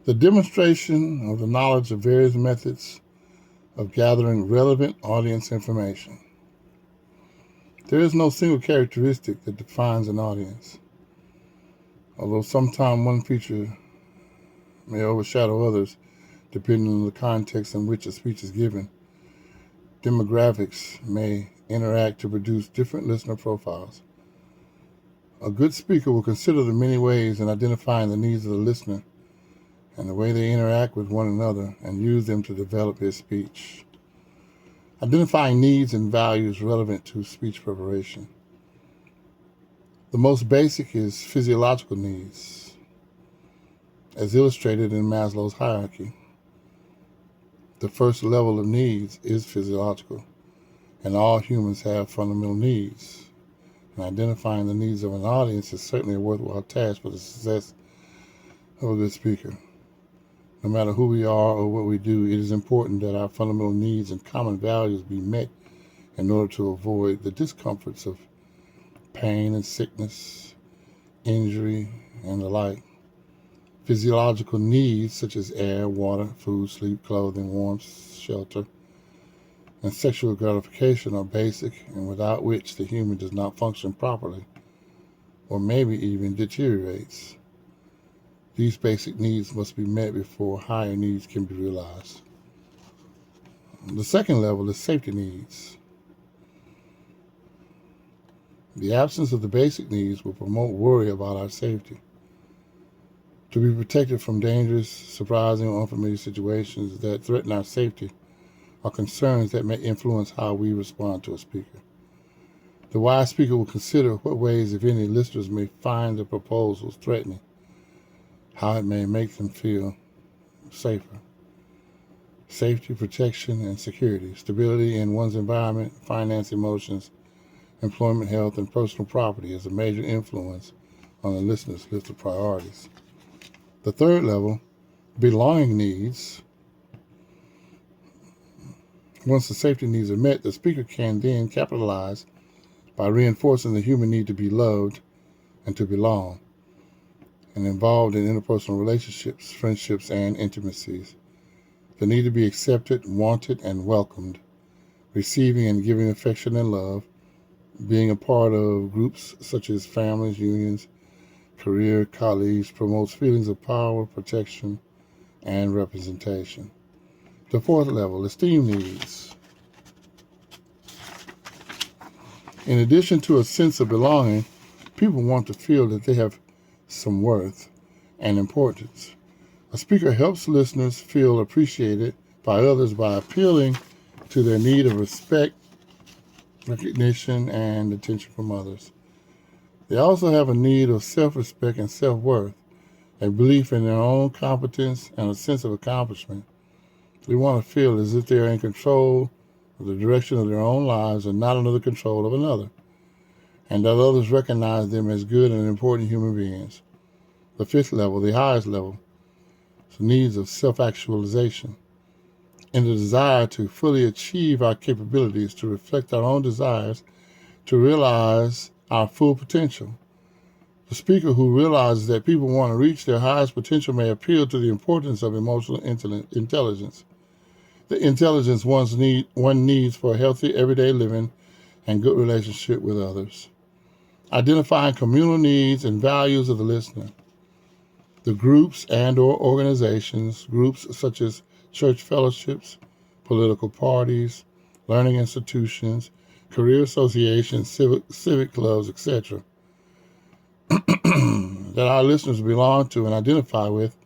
The demonstration of the knowledge of various methods of gathering relevant audience information. There is no single characteristic that defines an audience, although sometimes one feature may overshadow others depending on the context in which a speech is given. Demographics may interact to produce different listener profiles. A good speaker will consider the many ways in identifying the needs of the listener and the way they interact with one another and use them to develop his speech. Identifying needs and values relevant to speech preparation. The most basic is physiological needs, as illustrated in Maslow's hierarchy. The first level of needs is physiological, and all humans have fundamental needs. And identifying the needs of an audience is certainly a worthwhile task for the success of a good speaker. No matter who we are or what we do, it is important that our fundamental needs and common values be met in order to avoid the discomforts of pain and sickness, injury, and the like. Physiological needs such as air, water, food, sleep, clothing, warmth, shelter, and sexual gratification are basic and without which the human does not function properly or maybe even deteriorates. These basic needs must be met before higher needs can be realized. The second level is safety needs. The absence of the basic needs will promote worry about our safety. To be protected from dangerous, surprising, or unfamiliar situations that threaten our safety are concerns that may influence how we respond to a speaker. The wise speaker will consider what ways, if any, listeners may find the proposals threatening, how it may make them feel safer. Safety, protection, and security, stability in one's environment, finance, emotions, employment, health, and personal property is a major influence on the listener's list of priorities. The third level, belonging needs. Once the safety needs are met, the speaker can then capitalize by reinforcing the human need to be loved and to belong, and involved in interpersonal relationships, friendships, and intimacies. The need to be accepted, wanted, and welcomed, receiving and giving affection and love, being a part of groups such as families, unions, career, colleagues, promotes feelings of power, protection, and representation. The fourth level, esteem needs. In addition to a sense of belonging, people want to feel that they have some worth and importance. A speaker helps listeners feel appreciated by others by appealing to their need of respect, recognition, and attention from others. They also have a need of self-respect and self-worth, a belief in their own competence, and a sense of accomplishment. They want to feel as if they are in control of the direction of their own lives and not under the control of another, and that others recognize them as good and important human beings. The fifth level, the highest level, is the needs of self-actualization. In the desire to fully achieve our capabilities, to reflect our own desires, to realize our full potential. The speaker who realizes that people want to reach their highest potential may appeal to the importance of emotional intelligence, the intelligence one needs for healthy everyday living and good relationship with others. Identifying communal needs and values of the listener. The groups and or organizations, groups such as church fellowships, political parties, learning institutions, career associations, civic clubs, etc., that our listeners belong to and identify with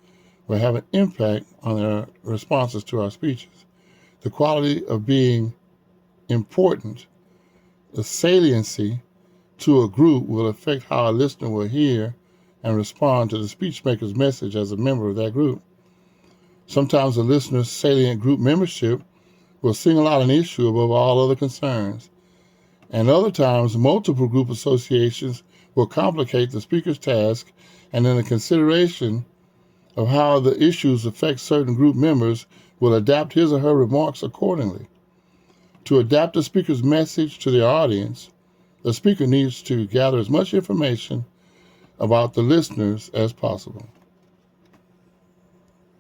will have an impact on their responses to our speeches. The quality of being important, the saliency to a group will affect how a listener will hear and respond to the speechmaker's message as a member of that group. Sometimes a listener's salient group membership will single out an issue above all other concerns, and other times multiple group associations will complicate the speaker's task, and in the consideration of how the issues affect certain group members will adapt his or her remarks accordingly. To adapt the speaker's message to their audience, the speaker needs to gather as much information about the listeners as possible.